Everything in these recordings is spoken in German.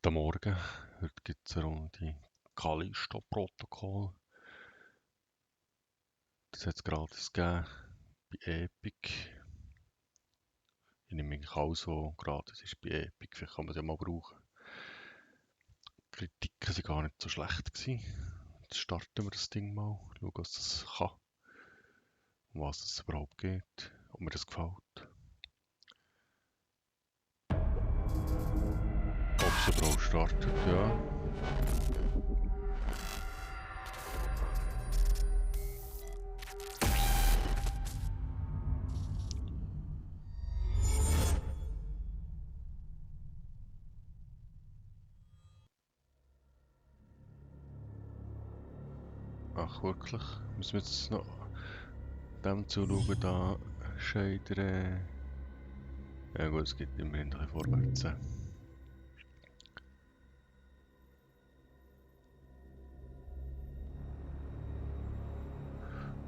Guten Morgen. Heute gibt es eine Runde Callisto-Protokoll. Das hat es gratis gegeben bei Epic. Ich nehme eigentlich alles, was gratis ist bei Epic. Vielleicht kann man es ja mal brauchen. Die Kritiken waren gar nicht so schlecht gewesen. Jetzt starten wir das Ding mal. Schauen, was das kann. Um was es überhaupt geht. Ob mir das gefällt. Ob es überhaupt startet, ja. Ach, wirklich? Müssen wir jetzt noch dem zuschauen, da Shader. Ja gut, es geht immerhin ein bisschen vorwärts.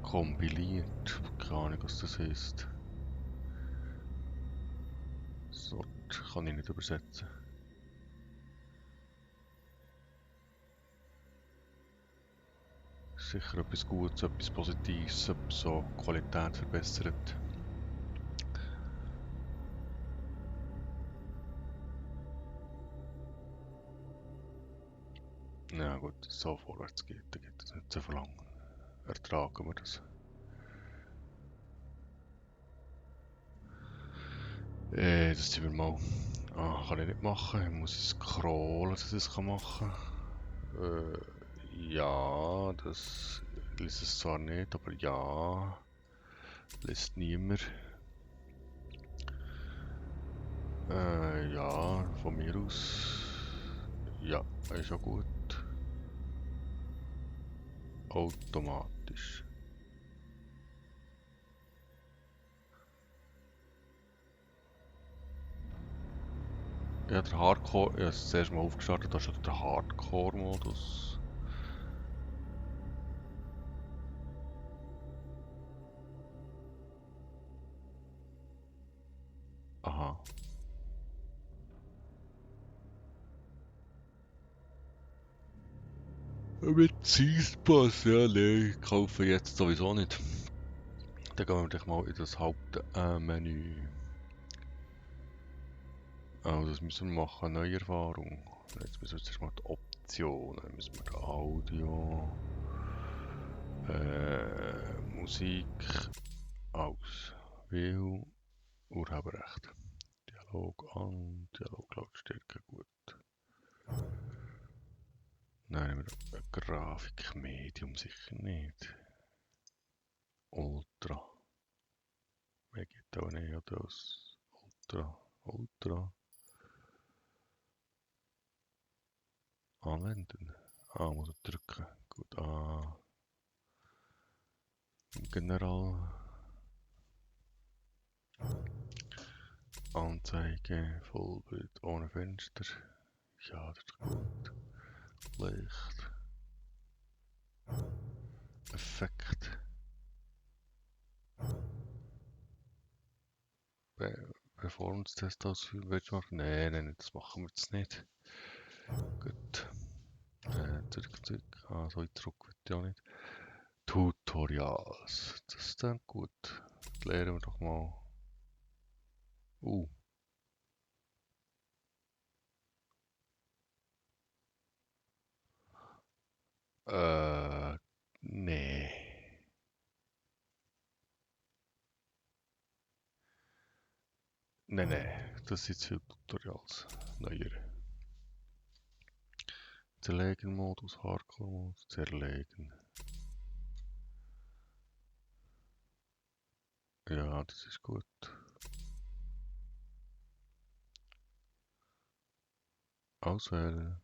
Kompiliert. Keine Ahnung, was das heisst. Sort kann ich nicht übersetzen. Sicher etwas Gutes, etwas Positives, etwas so Qualität verbessert. Ja gut, so vorwärts geht, dann geht das nicht so lang. Ertragen wir das. Das sind wir mal. Ah, kann ich nicht machen. Ich muss scrollen, dass ich das machen kann. Ja, das liest es zwar nicht, aber ja. Liest niemand. Ja, von mir aus. Ja, ist ja gut. Automatisch. Ja, der Hardcore, ich habe es zuerst mal aufgestartet, da ist schon der Hardcore-Modus. Aha. Mit Season Pass, ja, nein, kaufe jetzt sowieso nicht. Dann gehen wir gleich mal in das Hauptmenü. Also das müssen wir machen, neue Erfahrung. Jetzt müssen wir zuerst mal die Optionen, müssen wir Audio, Musik, aus, Will, Urheberrecht. Dialog an, Dialoglautstärke gut. Nein, wir Grafik, Medium sicher nicht. Ultra. Mehr geht auch nicht, oder das Ultra. Anwenden. Ah, muss ich drücken. Gut, General. Anzeige, Vollbild, ohne Fenster. Ja, das ist gut. Licht. Effekt. Performance-Test ausführen, willst du machen? Nein, das machen wir jetzt nicht. Gut. Zurück. Ah, so zurück will ich auch nicht. Tutorials. Das ist dann gut. Das lernen wir doch mal. Uh. Nee. Nee. Das sind zu viele Tutorials. Neuere. Zerlegen-Modus, Hardcore-Modus, zerlegen. Ja, das ist gut. Auswählen.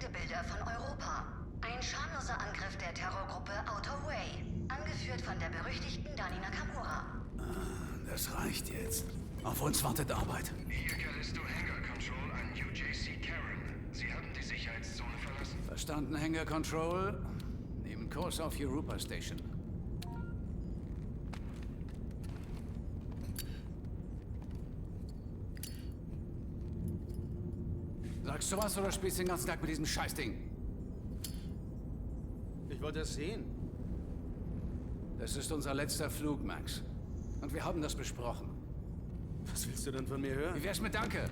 Satellitenbilder von Europa. Ein schamloser Angriff der Terrorgruppe Outer Way, angeführt von der berüchtigten Dani Nakamura. Das reicht jetzt. Auf uns wartet Arbeit. Hier Callisto Hangar Control an UJC Karen. Sie haben die Sicherheitszone verlassen. Verstanden, Hangar Control. Nehmen Kurs auf Europa Station. Sagst du was oder spielst du den ganzen Tag mit diesem Scheißding? Ich wollte es sehen. Das ist unser letzter Flug, Max. Und wir haben das besprochen. Was willst du denn von mir hören? Wie wär's mit Danke?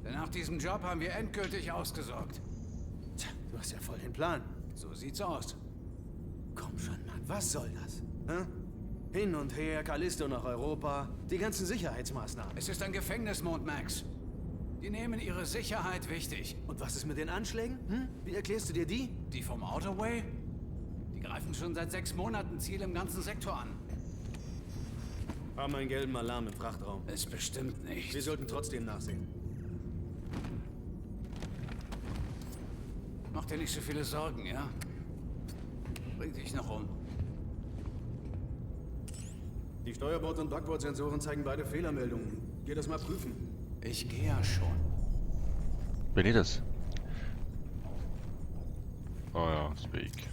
Denn nach diesem Job haben wir endgültig ausgesorgt. Tja, du hast ja voll den Plan. So sieht's aus. Komm schon, Mann. Was soll das? Hä? Hin und her, Callisto nach Europa. Die ganzen Sicherheitsmaßnahmen. Es ist ein Gefängnismond, Max. Die nehmen ihre Sicherheit wichtig. Und was ist mit den Anschlägen? Hm? Wie erklärst du dir die? Die vom Outer Way? Die greifen schon seit 6 Monaten Ziele im ganzen Sektor an. Haben einen gelben Alarm im Frachtraum. Es bestimmt nicht. Wir sollten trotzdem nachsehen. Mach dir nicht so viele Sorgen, ja? Bring dich noch um. Die Steuerbord- und Backbordsensoren zeigen beide Fehlermeldungen. Geh das mal prüfen. Ich gehe ja schon. Bin ich das? Ah ja, Speak.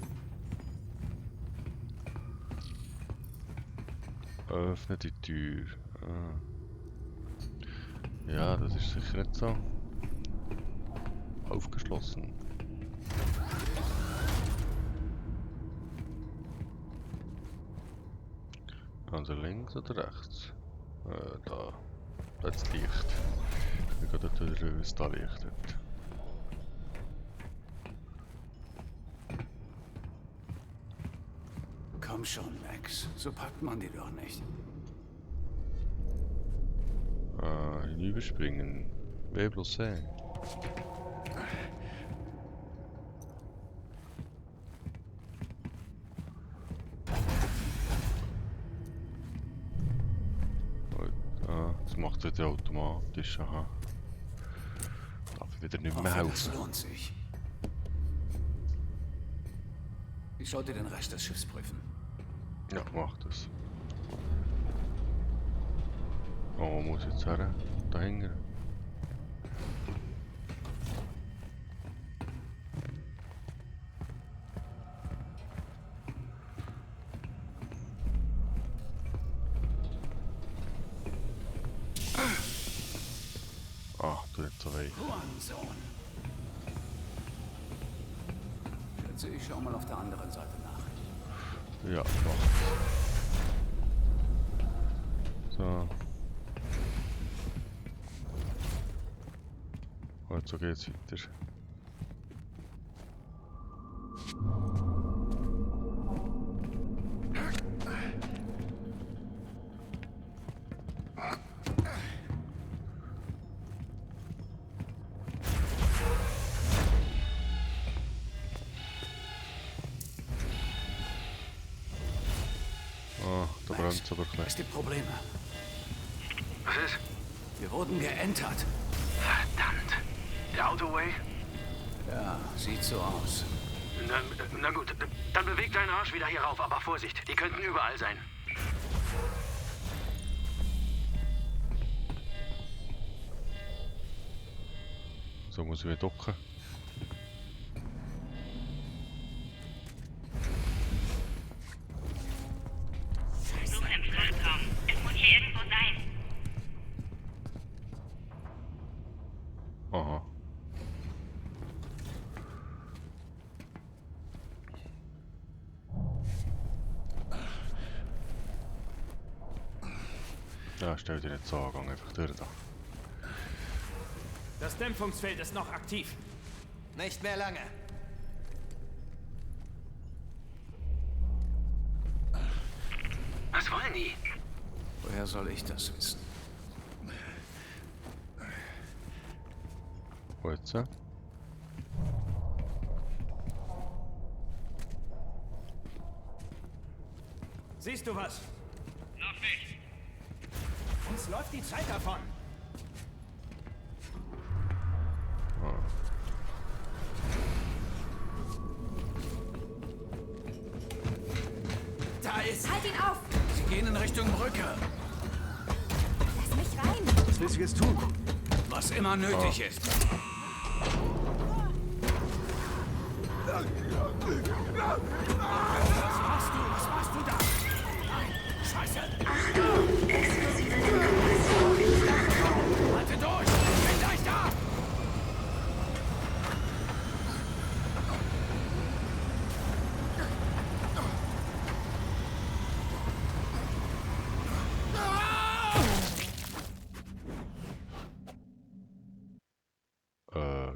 Öffne die Tür. Ah. Ja, das ist sicher nicht so. Aufgeschlossen. Also links oder rechts? Da. Das Licht. Ich gehe dort wieder, wie es da leuchtet. Komm schon, Max. So packt man die doch nicht. Hinüberspringen. W plus C. Das macht es ja automatisch, aha. Darf ich wieder nicht mehr Hoffe, das helfen. lohnt sich. Ich sollte den Rest des Schiffs prüfen. Ja, mach das. Oh, wo muss ich jetzt her? Da hinten. Ach, du nicht so weh. Hurensohn. Schätze, ich schau mal auf der anderen Seite nach. Ja, mach. So. Und so geht's weiter. Ah, da brennt's aber gleich. Es gibt Probleme. Was ist? Wir wurden geentert. Verdammt. Der Autoway? Ja, sieht so aus. Na gut, dann beweg deinen Arsch wieder hier rauf, aber Vorsicht, die könnten überall sein. So muss ich wieder ducken. Suche im Frachtraum. Es muss hier irgendwo sein. Aha. Ja, stell dir nicht so an, gang einfach durch da. Das Dämpfungsfeld ist noch aktiv. Nicht mehr lange. Was wollen die? Woher soll ich das wissen? Wo jetzt? Siehst du was? Noch nicht. Uns läuft die Zeit davon. Da ist... Halt ihn auf! Sie gehen in Richtung Brücke. Lass mich rein! Was willst du jetzt tun? Was immer nötig ist. Was machst du da? Nein, Scheiße! Achtung! Explosive Dekompression im Frachtraum. Halte durch! Ich bin gleich da!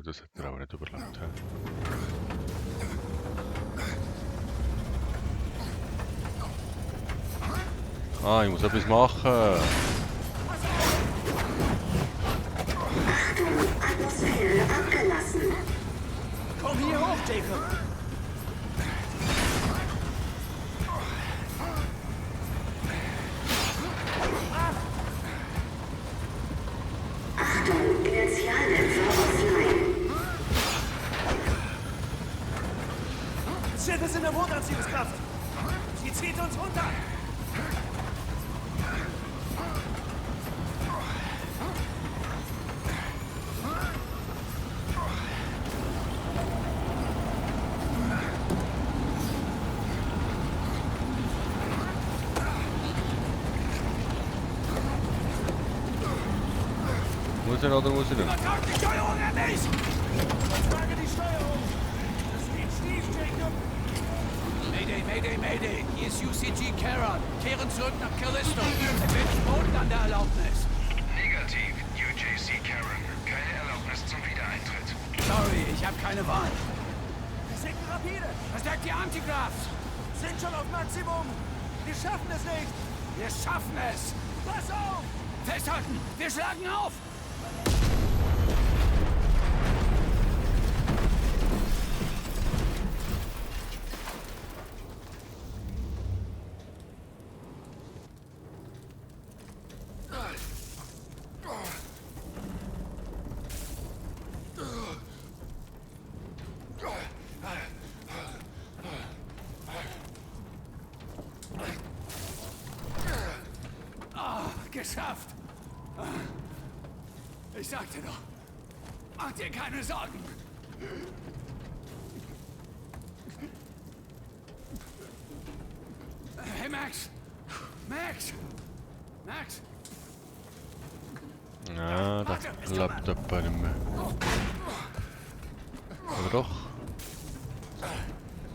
Das hat er aber nicht überlebt. Hä? Ah, ich muss etwas machen. Achtung! Atmosphäre abgelassen. Komm hier hoch, Jacob. Achtung! Inertialdämpfer offline. Das Schiff ist in der Mondanziehungskraft. Sie zieht uns runter. Muss er oder muss er nicht? Übertrag die Steuerung an mich! Übertrage die Steuerung! Das geht schief, Jacob! Mayday, Mayday, Mayday! Hier ist UCG Charon. Kehren zurück nach Callisto. Welchen Bodenlandeerlaubnis? Negativ, UJC Karen. Keine Erlaubnis zum Wiedereintritt. Sorry, ich habe keine Wahl. Wir sinken rapide! Verstärkt die Antigraphs! Sind schon auf Maximum! Wir schaffen es nicht! Wir schaffen es! Pass auf! Festhalten! Wir schlagen auf! Geschafft! Ich sagte doch, mach dir keine Sorgen! Hey Max! Max! Max! Ja, das klappt aber nicht mehr. Oder doch?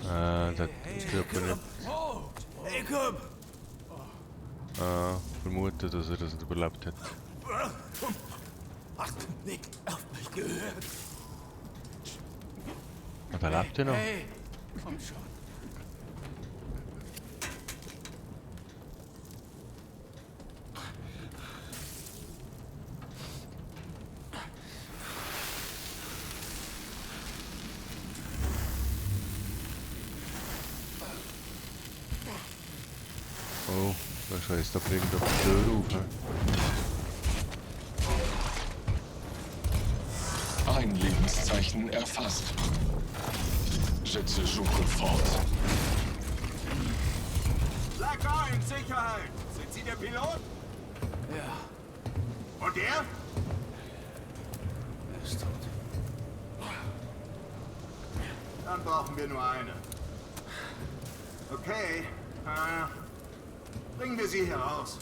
Das klappt aber nicht. Oh! Jacob! Vermute, dass er das nicht überlebt hat. Hast du nicht auf mich gehört? Aber er lebt ja noch. Hey! Komm schon. Oh, da scheißt doch irgendwo die Tür auf. He? Ein Lebenszeichen erfasst. Setze Suche fort. Lacker in Sicherheit! Sind Sie der Pilot? Ja, Und er? er ist tot. Dann brauchen wir nur eine. Okay, bringen wir sie hier raus.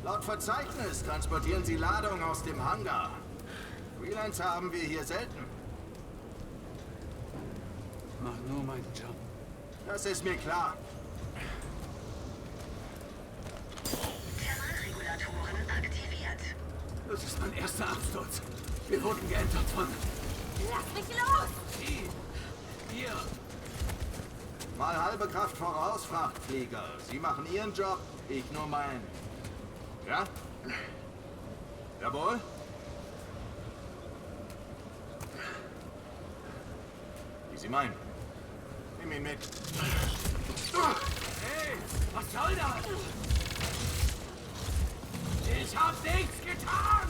Laut Verzeichnis transportieren sie Ladung aus dem Hangar. Freelancer haben wir hier selten. Mach nur meinen Job. Das ist mir klar. Thermalregulatoren aktiviert. Das ist mein erster Absturz. Wir wurden geentert von... Lass mich los! Sie! Hier! Mal halbe Kraft voraus, Frachtflieger. Sie machen Ihren Job, ich nur meinen. Ja? Jawohl? Wie Sie meinen. Nimm ihn mit. Hey! Was soll das? Ich hab nichts getan!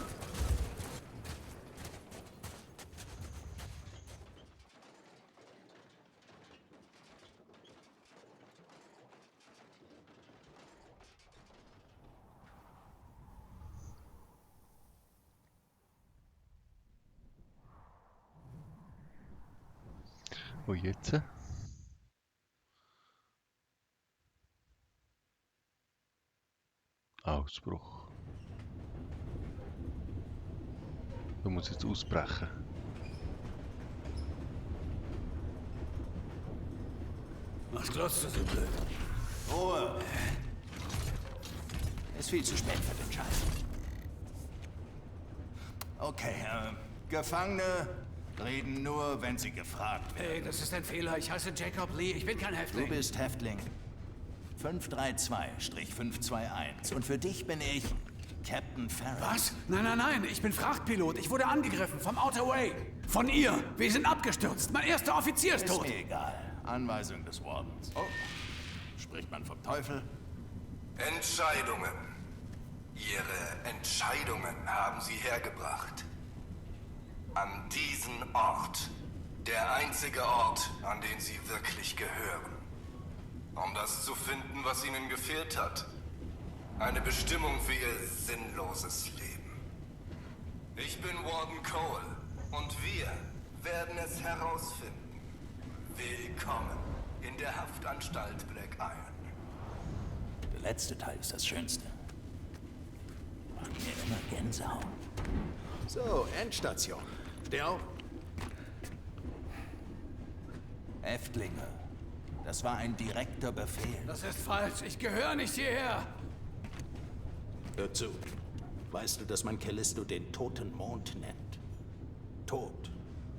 Und jetzt? Ausbruch. Du musst jetzt ausbrechen. Was glotzt du so blöd? Ruhe! Ist viel zu spät für den Scheiß. Okay, Gefangene reden nur, wenn sie gefragt werden. Hey, das ist ein Fehler. Ich heiße Jacob Lee. Ich bin kein Du Häftling. bist Häftling 532-521 und für dich bin ich Captain Farron. Was? Nein, nein, nein. Ich bin Frachtpilot. Ich wurde angegriffen vom Outer Way. Von ihr. Wir sind abgestürzt. Mein erster Offizier ist Ist tot. mir egal. Anweisung des Wardens. Oh, spricht man vom Teufel? Entscheidungen. Ihre Entscheidungen haben Sie hergebracht. An diesen Ort. Der einzige Ort, an den Sie wirklich gehören. Um das zu finden, was Ihnen gefehlt hat. Eine Bestimmung für Ihr sinnloses Leben. Ich bin Warden Cole und wir werden es herausfinden. Willkommen in der Haftanstalt Black Iron. Der letzte Teil ist das Schönste. Macht mir immer Gänsehaut. So, Endstation. Steh auf. Häftlinge. Das war ein direkter Befehl. Das ist falsch. Ich gehöre nicht hierher. Hör zu. Weißt du, dass man Callisto den toten Mond nennt? Tot.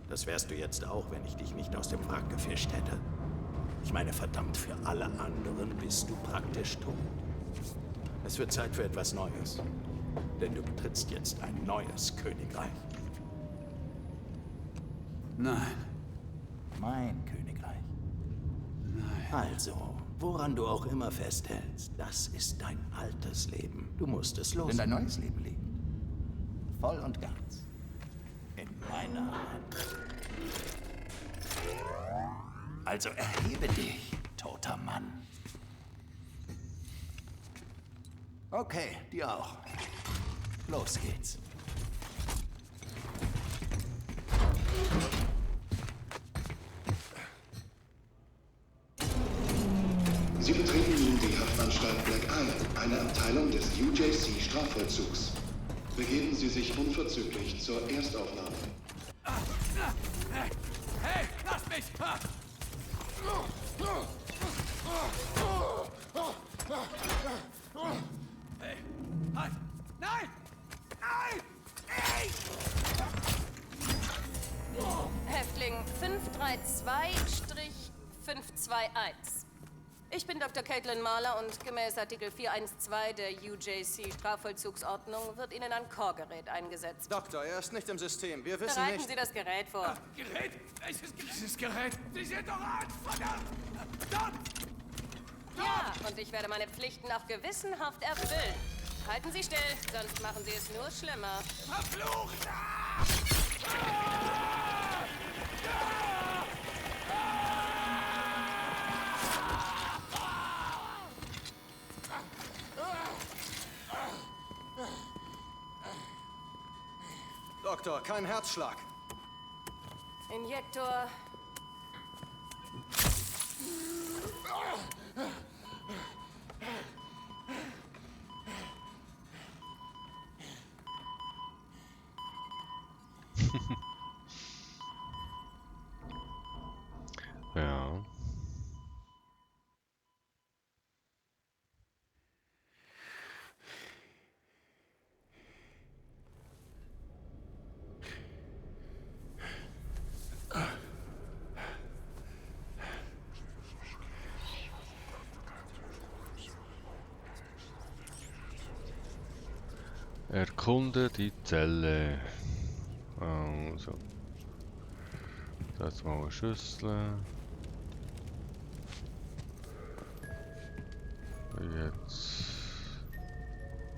Das wärst du jetzt auch, wenn ich dich nicht aus dem Wrack gefischt hätte. Ich meine, verdammt, für alle anderen bist du praktisch tot. Es wird Zeit für etwas Neues. Denn du betrittst jetzt ein neues Königreich. Nein. Mein Königreich. Nein. Also, woran du auch immer festhältst, das ist dein altes Leben. Du musst es los. Denn dein neues Leben liegt Voll und ganz. In meiner Hand. Also erhebe dich, toter Mann. Okay, dir auch. Los geht's. Sie betreten nun die Haftanstalt Black Iron, eine Abteilung des UJC Strafvollzugs. Begeben Sie sich unverzüglich zur Erstaufnahme. Hey, lass mich! Hey, halt! Nein! Nein! Ey! Häftling 532-521. Ich bin Dr. Caitlin Mahler und gemäß Artikel 412 der UJC-Strafvollzugsordnung wird Ihnen ein Core-Gerät eingesetzt. Doktor, er ist nicht im System. Wir wissen Bereiten nicht... Sie das Gerät vor. Gerät? Welches Gerät? Sie sind doch alt! Verdammt! Verdammt! Ja, und ich werde meine Pflichten auch gewissenhaft erfüllen. Halten Sie still, sonst machen Sie es nur schlimmer. Verflucht! Doktor, kein Herzschlag. Injektor. Ja. Erkunde die Zelle. Also. Das mal eine Schüssel. Jetzt.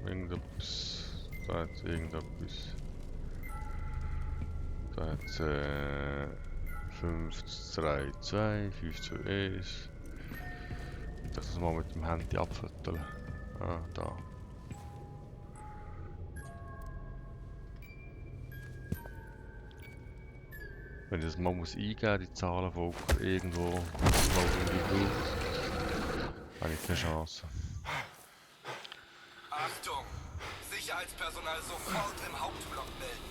Irgendetwas. Da jetzt irgendetwas. Da jetzt 5-3-2, 5-2-1. Das mal mit dem Handy abfütteln. Ah, da. Wenn ich das mal muss eingeben, die Zahlen von irgendwo, habe ich keine Chance. Achtung! Sicherheitspersonal sofort im Hauptblock melden.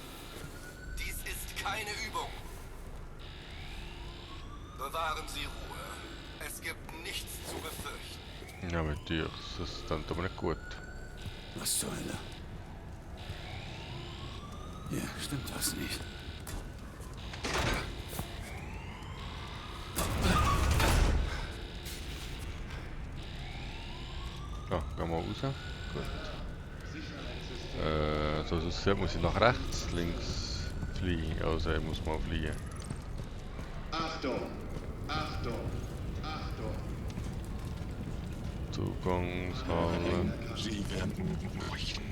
Dies ist keine Übung. Bewahren Sie Ruhe. Es gibt nichts zu befürchten. Ja, mit dir, das ist dann aber nicht gut. Was zur Hölle? Hier stimmt was nicht. Ja, gehen wir raus. Gut. So aussieht, muss ich nach rechts, links fliehen. Also ich muss mal fliehen. Achtung! Achtung! Achtung! Zugangshalle. Sie werden bräuchten.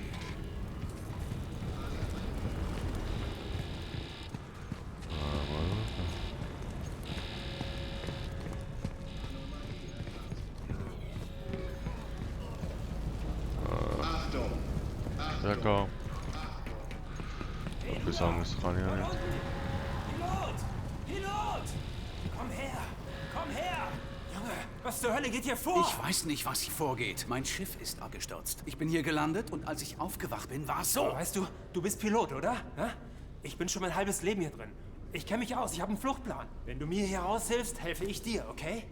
Der gab. Etwas anderes kann ich ja nicht. Pilot! Pilot! Komm her! Komm her! Junge, was zur Hölle geht hier vor? Ich weiß nicht, was hier vorgeht. Mein Schiff ist abgestürzt. Ich bin hier gelandet und als ich aufgewacht bin, war es so. Weißt du, du bist Pilot, oder? Ja? Ich bin schon mein halbes Leben hier drin. Ich kenne mich aus, ich habe einen Fluchtplan. Wenn du mir hier raushilfst, helfe ich dir, okay?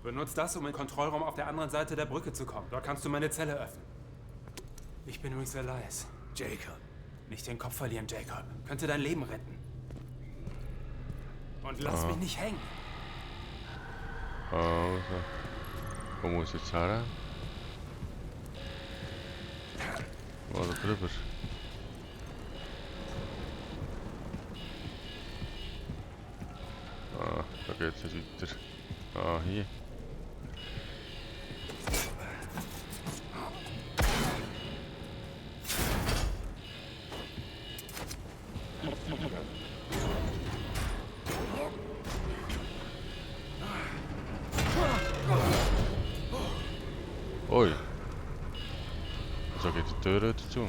Benutz das, um in den Kontrollraum auf der anderen Seite der Brücke zu kommen. Dort kannst du meine Zelle öffnen. Ich bin übrigens Elias. Jacob. Nicht den Kopf verlieren, Jacob. Könnte dein Leben retten. Und lass mich nicht hängen. Also. Wo muss ich jetzt her? Oder drüber? Ah, da geht's jetzt weiter. Ah, hier. Ui. So geht die Tür dazu.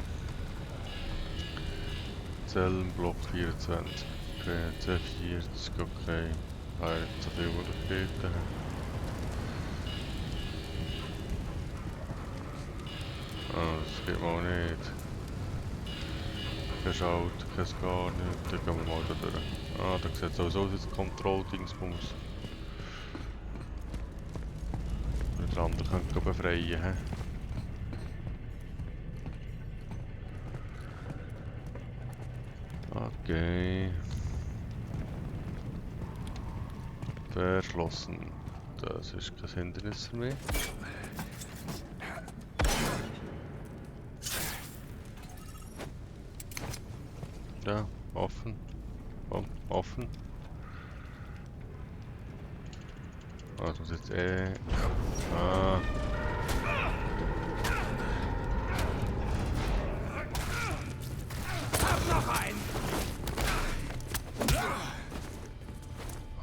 Zellenblock 24. Okay, C40, okay. Nicht so viele Möglichkeiten. Ah, das geht mal nicht. Kein Schalt, kein gar nicht. Dann gehen wir mal da durch. Ah, da sieht es auch so aus, das Kontrolldingsbums. Der andere könnte befreien. He? Okay. Verschlossen. Das ist kein Hindernis für mich. Ja, offen. Offen. Ah, das muss jetzt Ah. Hab noch einen!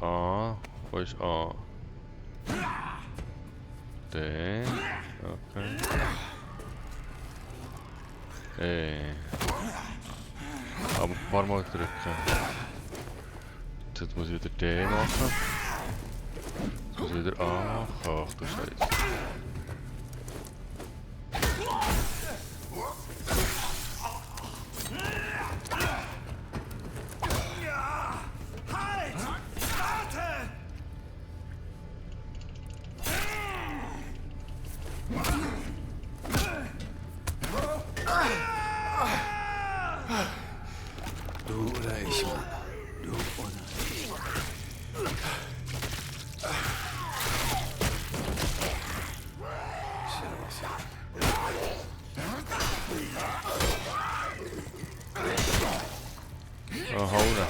A. Wo ist A? D. Okay. Aber ein paar Mal drücken. Jetzt muss ich wieder D machen. Jetzt muss ich wieder A machen. Ach du Scheiße. Du oder ich, Mann. Du oder ich. Scheiße. Oh, hou da.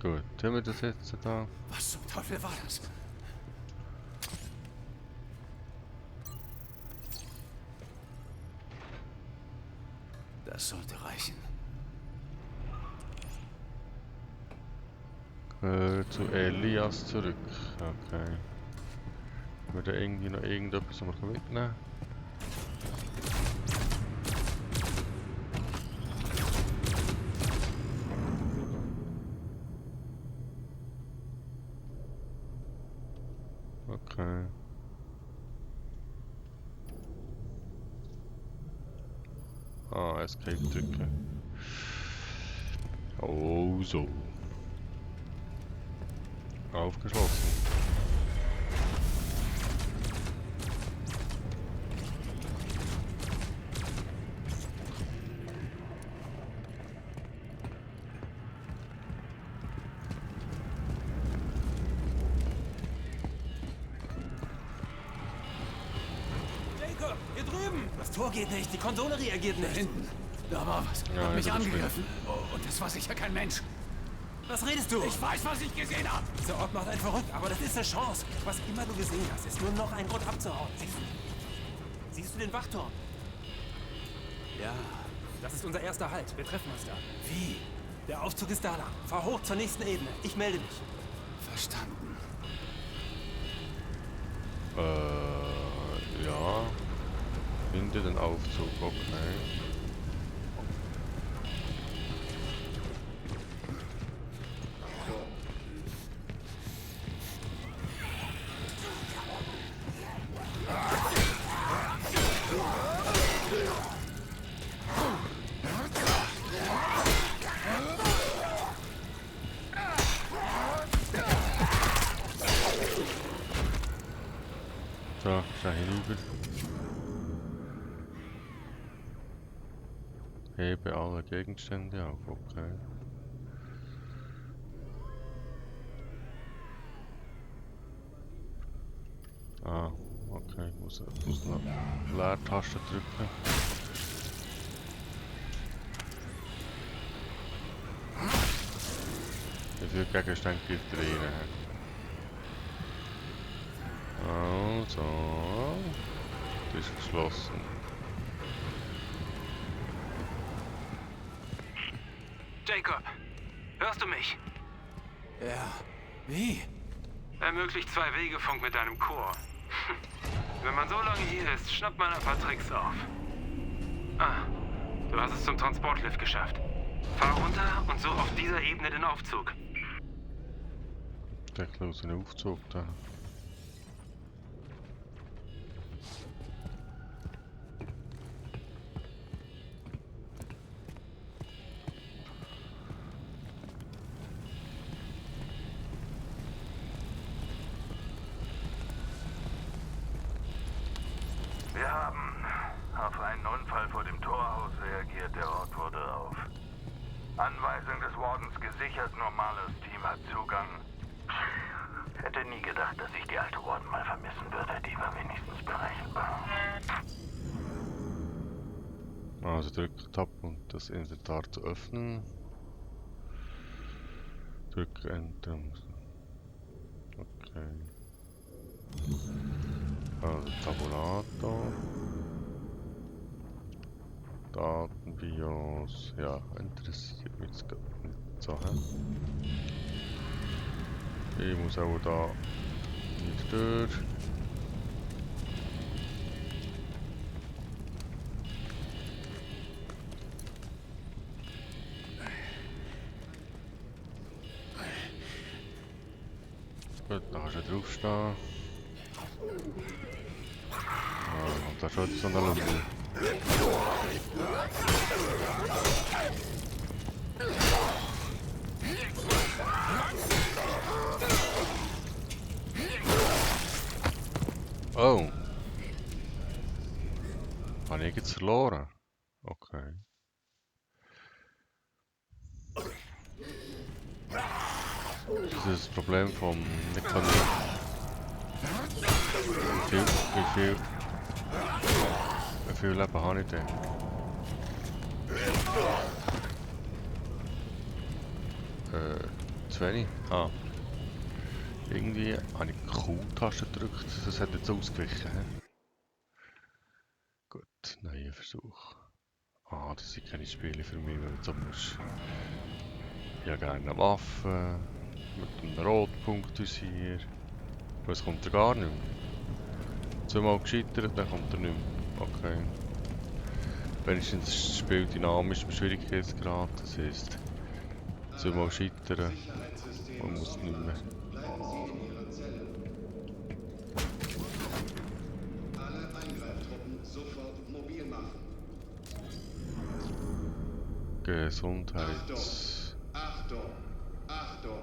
Gut, haben wir das jetzt da? Was zum Teufel war das? Das sollte reichen. Zu Elias zurück. Okay. Haben wir da irgendwie noch irgendetwas, was wir mitnehmen können? Okay. Ah, Escape drücken. Oh so. Aufgeschlossen. Jacob, hier drüben! Das Tor geht nicht, die Konsole reagiert nicht. Da hinten. Da war was. Ja, Hat mich das ist angegriffen. Oh, und das war sicher kein Mensch. Was redest du? Ich weiß, was ich gesehen habe. Dieser Ort macht einen verrückt, aber das ist eine Chance. Was immer du gesehen hast, ist nur noch ein Grund abzuhauen. Siehst du den Wachturm? Ja. Das ist unser erster Halt. Wir treffen uns da. Wie? Der Aufzug ist da lang. Fahr hoch zur nächsten Ebene. Ich melde mich. Verstanden. Ja. Hinter den Aufzug, okay. So, schau hinüber. Hebe alle Gegenstände auf, okay. Ah, okay, ich muss noch Leertaste drücken. Wie viele Gegenstände gibt rein? Also, das ist geschlossen. Jacob, hörst du mich? Ja. Wie? Ermöglicht 2 Wegefunk mit deinem Chor. Wenn man so lange hier ist, schnappt man ein paar Tricks auf. Ah, du hast es zum Transportlift geschafft. Fahr runter und so auf dieser Ebene den Aufzug. Der kleine Aufzug da. Wir haben auf einen Unfall vor dem Torhaus reagiert. Der Ort wurde auf Anweisung des Wardens gesichert. Normales Team hat Zugang. Hätte nie gedacht, dass ich die alte Warden mal vermissen würde. Die war wenigstens berechenbar. Also drücke Tab, um das Inventar zu öffnen. Drücke Enter. Okay. Also Tabulator. Datenbios. Ja, interessiert mich jetzt nicht so. Ich muss auch da nicht durch. Gut, da kannst du draufstehen. Und da schaut so eine Lunge. Oh. Habe ich jetzt verloren? Okay. Das ist das Problem vom nicht können. Wie viel Leben habe ich denn? Zu wenig? Ah. Irgendwie habe ich die Q-Taste gedrückt, das hat jetzt ausgewichen. Gut, neuer Versuch. Ah, das sind keine Spiele für mich, wenn du so musst. Ich habe gerne eine Waffe mit einem Rotpunkt hier. Aber es kommt ja gar nicht mehr. Zweimal gescheitert, dann kommt er nicht mehr. Okay. Wenigstens ist das Spiel dynamisch im Schwierigkeitsgrad, das heisst, zweimal scheitern und muss nicht mehr. Bleiben Sie in Ihrer Zelle. Alle Eingreiftruppen sofort mobil machen. Gesundheits... Achtung! Achtung!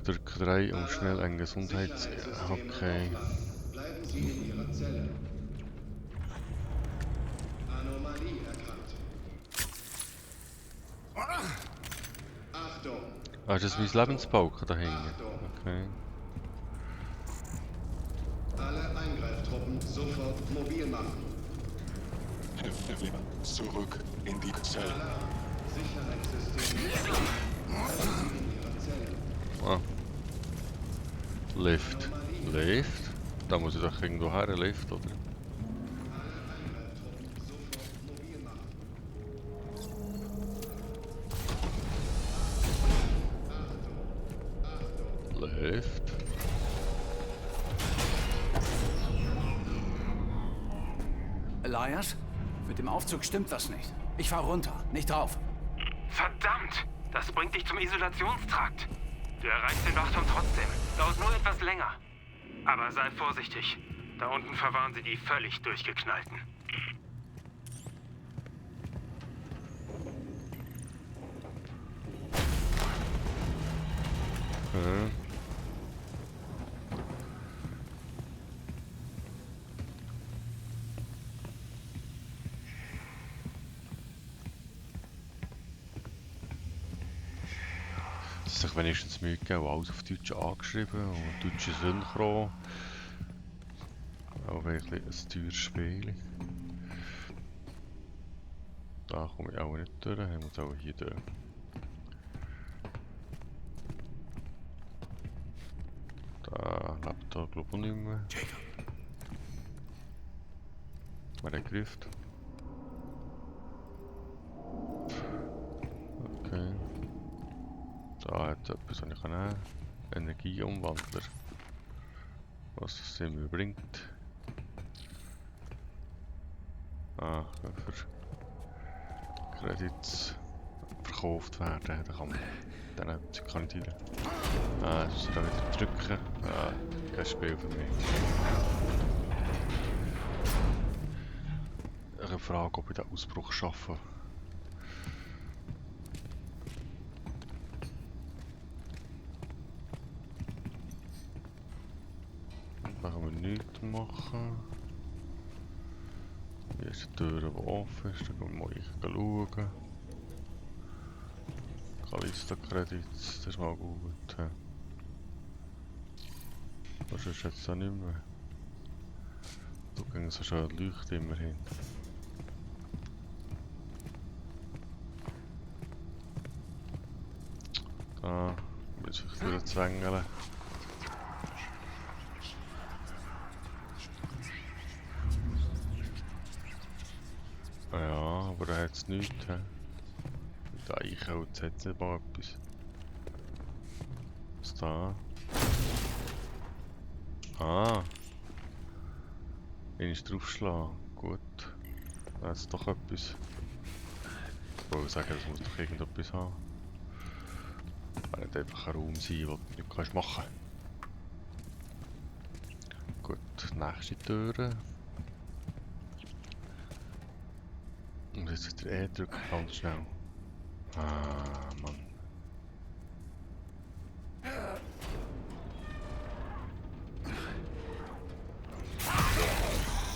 Drück 3, um schnell ein Gesundheits... Okay. Bleiben Sie in Ihrer Zelle. Anomalie erkannt. Achtung! Ah, ist das mein Lebensbalken da hinten? Okay. Alle Eingreiftruppen sofort mobil machen. Zurück in die Zelle. Sicherheitssystem. Bleiben Sie in Ihrer Zelle. Ah. Lift. Lift? Da muss ich doch irgendwo her, Lift, oder? Lift. Elias? Mit dem Aufzug stimmt was nicht. Ich fahr runter, nicht drauf. Verdammt! Das bringt dich zum Isolationstrakt. Du erreichst den Wachturm trotzdem. Dauert nur etwas länger. Aber sei vorsichtig. Da unten verwahren sie die völlig durchgeknallten. Okay. Sich wenigstens Mühe gegeben, alles auf Deutsch angeschrieben und deutsche Synchro. Auch wirklich ein teures Spiel. Da komme ich auch nicht durch, ich muss auch hier durch. Da lebt er glaube ich nicht mehr. Wer hat gegriffen? Okay. Da hat es etwas, was ich nehmen kann. Energieumwandler. Was das mir bringt. Ah, für Credits verkauft werden. Da kann man dann kann ich rein. Ah, das muss ich da wieder drücken. Ah, kein Spiel für mich. Eine Frage, ob ich den Ausbruch schaffe. Da können wir nichts machen. Hier ist die Tür, die offen ist. Da können wir mal schauen. Callisto Credits, das ist mal gut. Was ist jetzt da nicht mehr? Du kannst so schön leuchten immerhin. Da muss ich durchzwängeln. Ja, aber da hat es nichts. Da Eichholz hat es nicht mal etwas. Was da? Ah! Einmal draufschlagen. Gut. Da hat es doch etwas. Ich wollte sagen, das muss doch irgendetwas haben. Kann nicht einfach ein Raum sein, wo du nicht machen kannst. Gut, nächste Tür. Und jetzt der E drücken ganz schnell. Ah, Mann.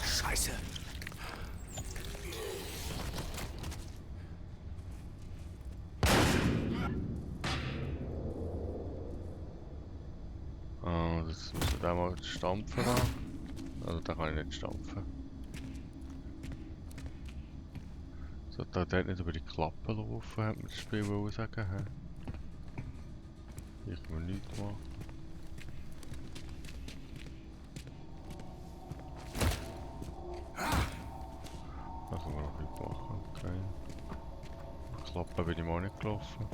Scheiße. Ah, das muss ich da mal stampfen. Also da kann ich nicht stampfen. Sollte da dort nicht über die Klappe laufen, hat mir das Spiel sagen. Ich kann mir nichts machen. Da kann man noch nichts machen, okay. Die Klappe bin ich mal nicht gelaufen.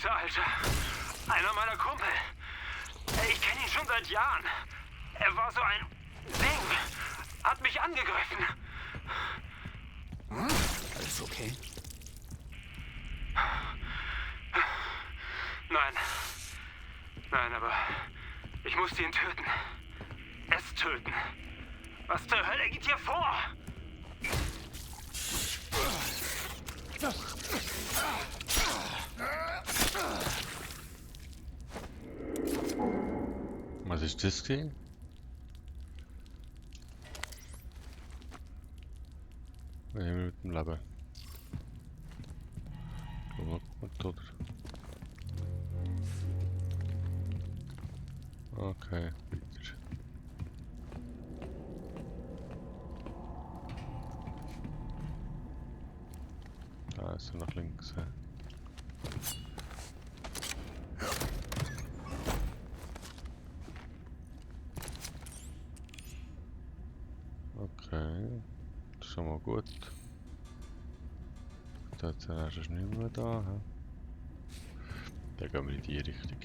Scheiße, Alter. Einer meiner Kumpel. Ich kenne ihn schon seit Jahren. Er war so ein Ding. Hat mich angegriffen. Alles okay? Nein. Nein, aber ich musste ihn töten. Es töten. Was zur Hölle geht hier vor? Was ist das gewesen? Wir haben mit dem Leben. Oder? Okay, weiter. Da ist er nach links. Okay, das ist schon mal gut. Jetzt ist nicht mehr da. Dann gehen wir in die Richtung.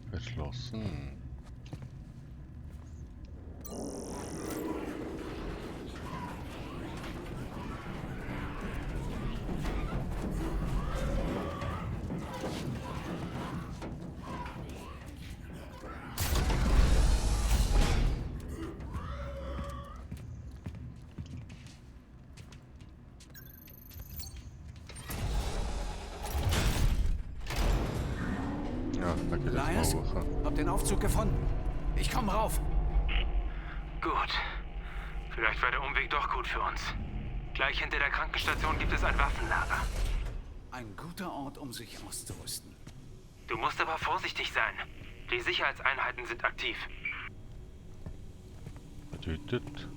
Verschlossen. Elias, hab den Aufzug gefunden. Ich komm rauf. Gut. Vielleicht war der Umweg doch gut für uns. Gleich hinter der Krankenstation gibt es ein Waffenlager. Ein guter Ort, um sich auszurüsten. Du musst aber vorsichtig sein. Die Sicherheitseinheiten sind aktiv. Bedeutet,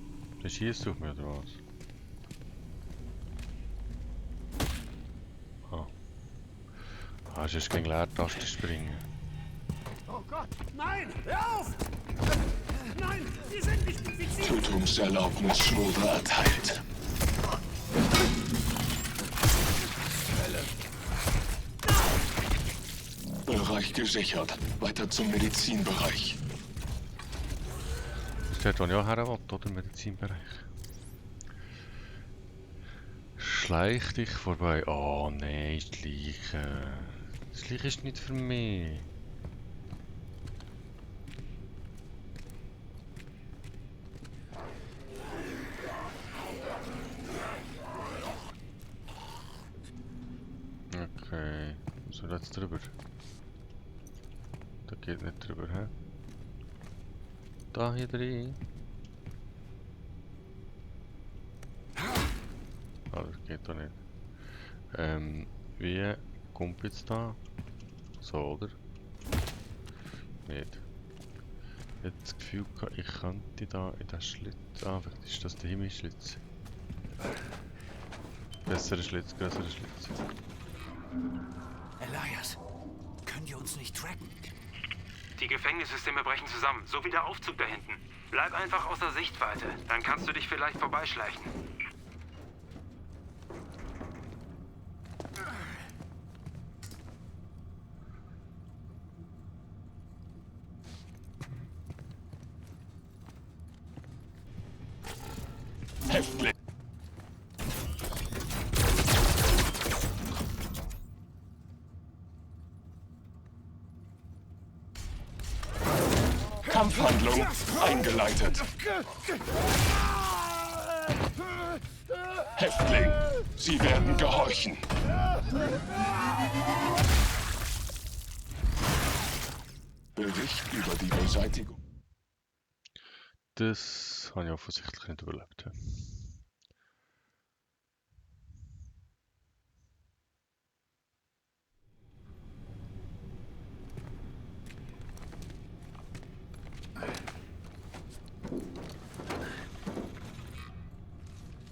der schießt auf mich oder was? Ah, es ist gegen Leertaste springen. Oh Gott, nein! Hör auf! Nein, die sind nicht infiziert! Tötungserlaubnis Schwure erteilt. Bereich gesichert. Weiter zum Medizinbereich. Steht dort ja her, oder? Medizinbereich. Schleich dich vorbei. Oh nein, Schleichen. Schleichen ist nicht für mich. Okay, was soll jetzt drüber? Da geht nicht drüber, hä? Da hier drin. Ah, das geht doch nicht. Wie kommt jetzt da? So, oder? Nicht. Ich habe das Gefühl, ich könnte da in den Schlitz. Ah, vielleicht ist das der Himmelsschlitz. Besserer Schlitz, größerer Schlitz. Elias, können die uns nicht tracken? Die Gefängnissysteme brechen zusammen, so wie der Aufzug da hinten. Bleib einfach außer Sichtweite, dann kannst du dich vielleicht vorbeischleichen. Häftling. Kampfhandlung eingeleitet. Häftling, Sie werden gehorchen. Bericht über die Beseitigung. Das habe ich offensichtlich nicht überlebt.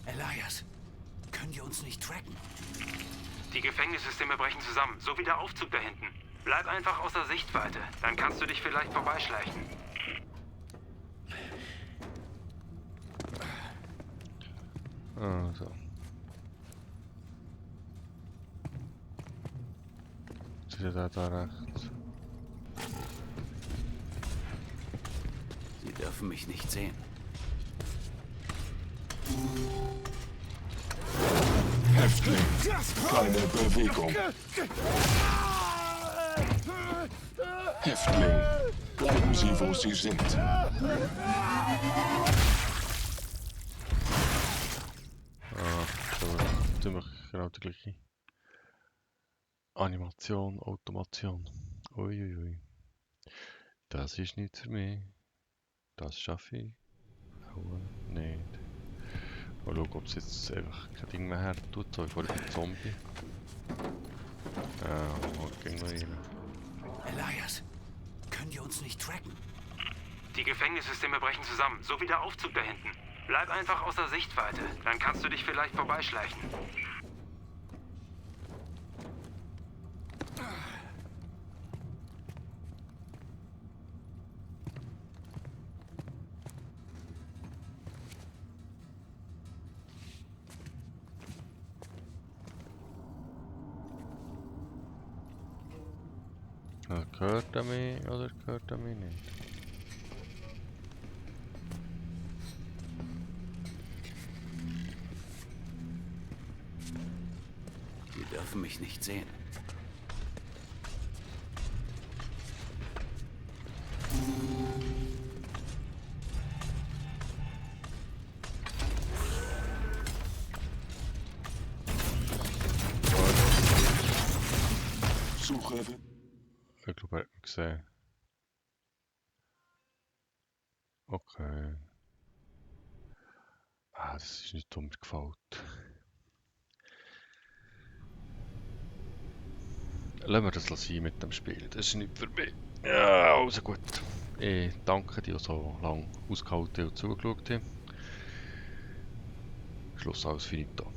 Elias, können die uns nicht tracken? Die Gefängnissysteme brechen zusammen, so wie der Aufzug da hinten. Bleib einfach außer Sichtweite, dann kannst du dich vielleicht vorbeischleichen. Also. Jetzt ist er da rechts. Sie dürfen mich nicht sehen. Häftling, keine Bewegung. Häftling, bleiben Sie, wo Sie sind. So, ziemlich genau die gleiche Animation, Automation. Uiuiui. Das ist nicht für mich. Das schaffe ich auch nicht. Mal schauen, ob es jetzt einfach kein Ding mehr her tut, so wie vor dem Zombie. Ging noch rein. Elias, können die uns nicht tracken? Die Gefängnissysteme brechen zusammen, so wie der Aufzug da hinten. Bleib einfach außer Sichtweite, dann kannst du dich vielleicht vorbeischleichen. Gehört er mich oder gehört er mich nicht? Die dürfen mich nicht sehen. Suche. Ich glaube, er hat mich gesehen. Okay. Das ist nicht mir gefällt. Lassen wir das sein mit dem Spiel. Das ist nicht für mich. Ja, also gut. Ich danke dir, die so lange ausgehalten und zugeschaut haben. Schluss aus finito.